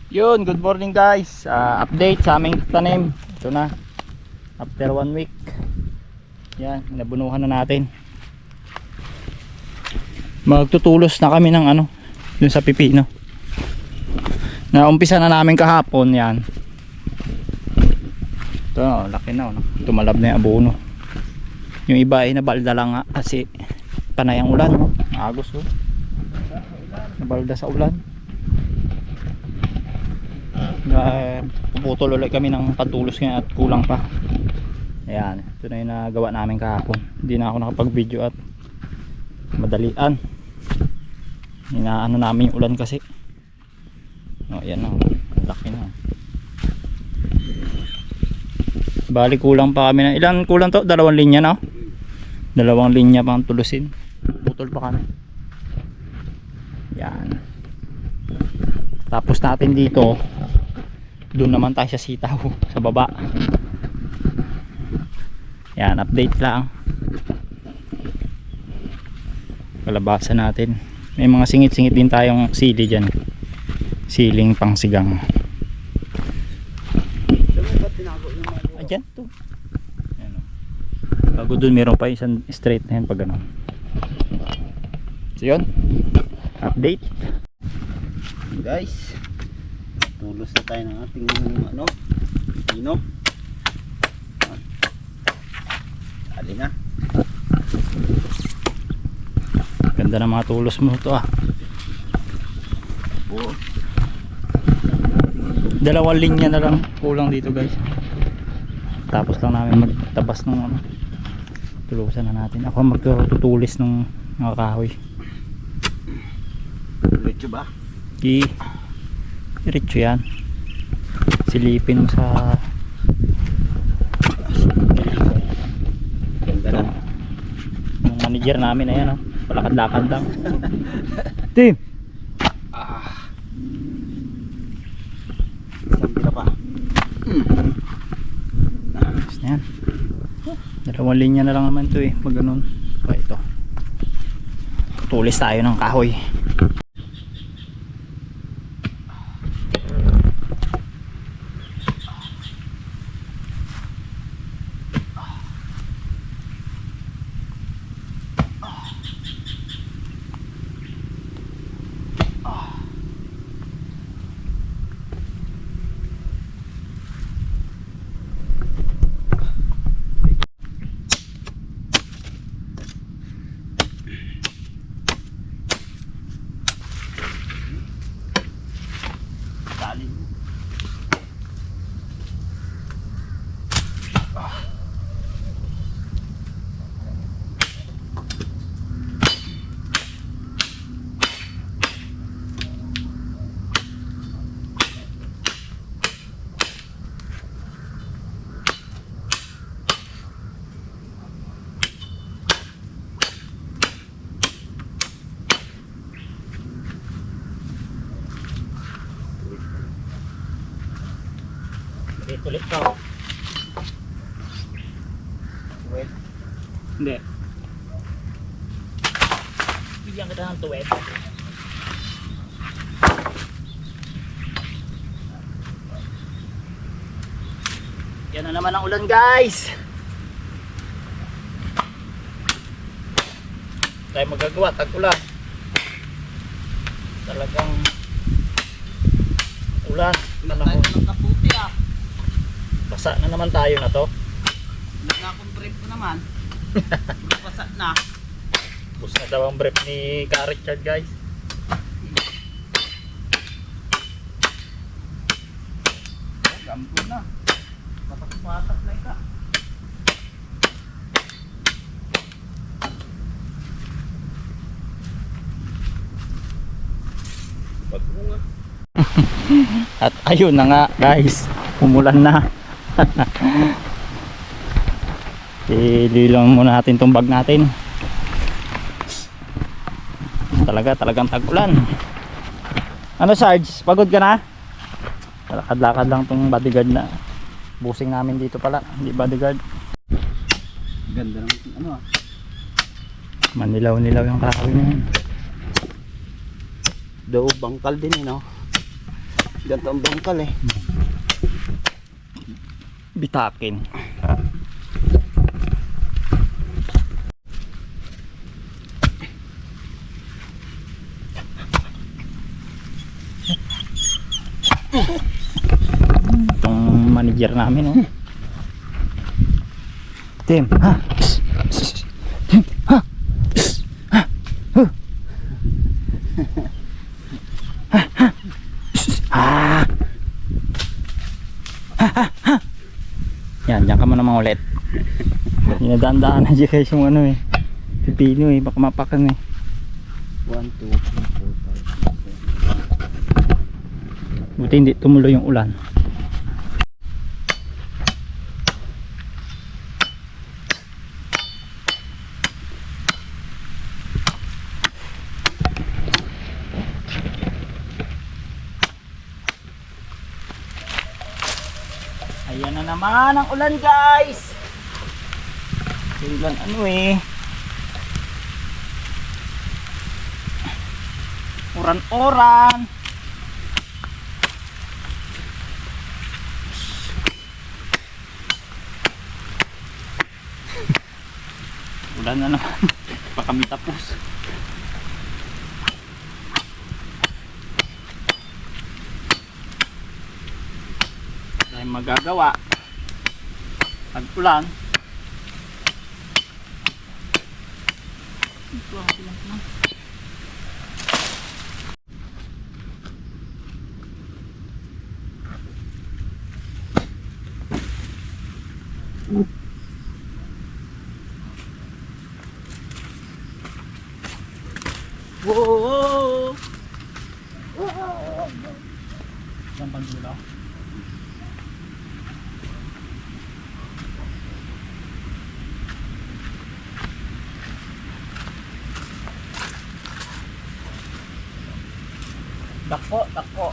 Yun, good morning guys. Update sa aming tanim. Ito na. After 1 week. Yan, nabunuhan na natin. Magtutulos na kami ng ano, dun sa pipino. Naumpisa na namin kahapon yan. Ito, laki na, no? Tumalab na yung abono. Yung iba ay nabalda lang nga kasi panay ang ulan, no? Agos, no? Nabalda sa ulan. Puputol ulit kami ng pantulos ngayon at kulang pa. Ayan, ito na yung nagawa namin kahapon. Hindi na ako nakapag video at madalian. Inaano namin yung ulan kasi. O, ayan na, laki na. Bali kulang pa kami na. Ilan kulang to? 2 linya na. 2 linya pang tulusin. Putol pa kami. Yan. Tapos natin dito, doon naman tayo sa sitaw sa baba. Yan, update lang. Kalabasan natin. May mga singit-singit din tayong sili dyan. Siling pang sigang. Ayan to. Ayan, o. Bago doon meron pa isang straight na yan pag ano. So yun, update Guys, tulos na tayo ng ating ano, pino. Ali na. Ganda ng mga tulos mo to ah. Oo. 2 linya na lang kulang dito guys. Tapos lang namin magtabas ng ano, tulusan na natin. Ako magtutulis ng mga kahoy. Diretso ba? Diretso yan. Silipin mo sa Ganda na. yung manager namin. Ayan, oh. Palakad-lakad lang. Team! Isang tira pa. Tapos na yan. 2 linya na lang naman ito eh. Pag ganun. So ito. Tulis tayo ng kahoy. Ulit ka. Wait. Hindi. Bigyan kita ng tuwet. Yan na naman ang ulan guys. Tayo magagawa, tag-ulan. Talagang ulan. Tayo ng kaputi ah. Basa na naman tayo na to. Nagkakong brief ko naman. Basa na. Bus na daw ang brief ni Ka Richard guys. Gampo na. Patak-patak na ika. Bago nga. At ayun na nga guys, umulan na. Ililang muna natin tong bag natin. Talagang tag-ulan. Ano Sarge, pagod ka na? Lakad-lakad lang tong bodyguard na busing namin dito pala, hindi bodyguard. Ganda ng ano ah. Manilaw-nilaw yung kahoy na yun. Daw bangkal din eh no. Ganito ang bangkal eh. Bitakin. Itong manager namin, oh. Tim, ha? Tim, ha? Ha? Huh. Ha? Ha? Ha? Yan, diyan ka mo naman ulit. Dinadaan-daan na dyan guys yung ano eh. Pipino eh, baka mapakan eh. 1, 2, 3, 4, 5, 6. Buti hindi tumuloy yung ulan. Ayan na naman ang ulan guys. Ulan ano eh. Oran-oran. Ulan na naman. Pa kami tapos. Dahil magagawa. Pag-ulan. Whoa! Saan pagdula? Dako, dako.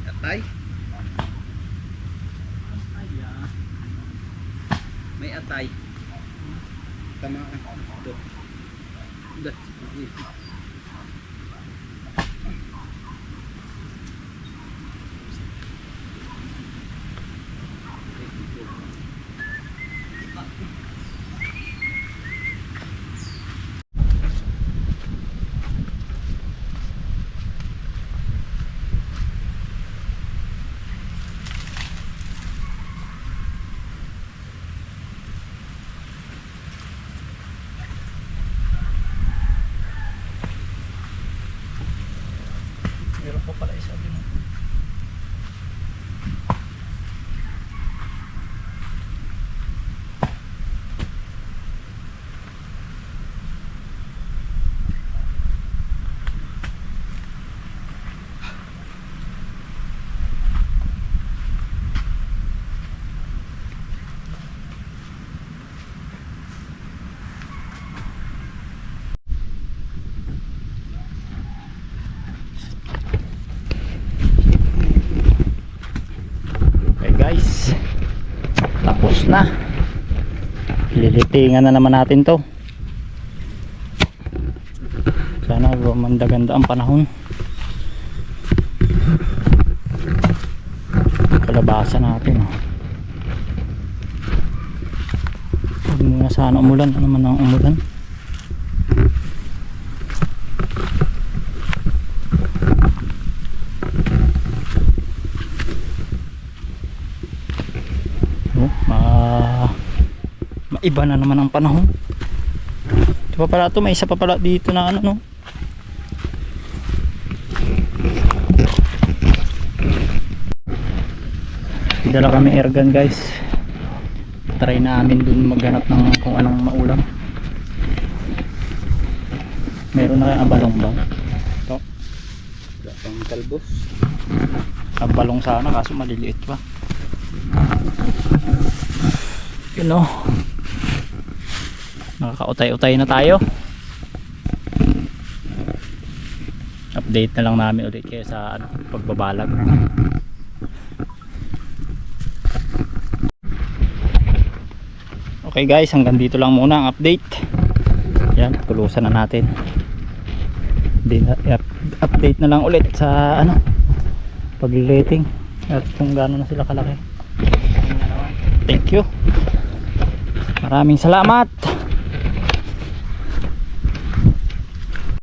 Atay? May atay. Tama ka. Ito. Ito. Meron pa pala isa din. Guys, tapos na. Lilitingan na naman natin to. Sana gumanda-ganda ang panahon. Kalabasan natin, oh. Huwag muna sana umulan. Ano naman ang umulan? Maiba na naman ang panahon. Di ba pala ito, may isa pa pala dito na ano, no? Dala kami airgun guys. Try namin dun maghanap ng kung anong maulam. Meron na kayong abalong ba? Ito. Pang talbos. Abalong sana kaso maliliit pa. Yun, no? Nakakautay-utay na tayo. update na lang namin ulit kayo sa ano, pagbabalag. Okay guys, hanggang dito lang muna ang update. Yan, tulusan na natin. Update na lang ulit sa ano, paglilating at kung gaano na sila kalaki. Thank you. Maraming salamat.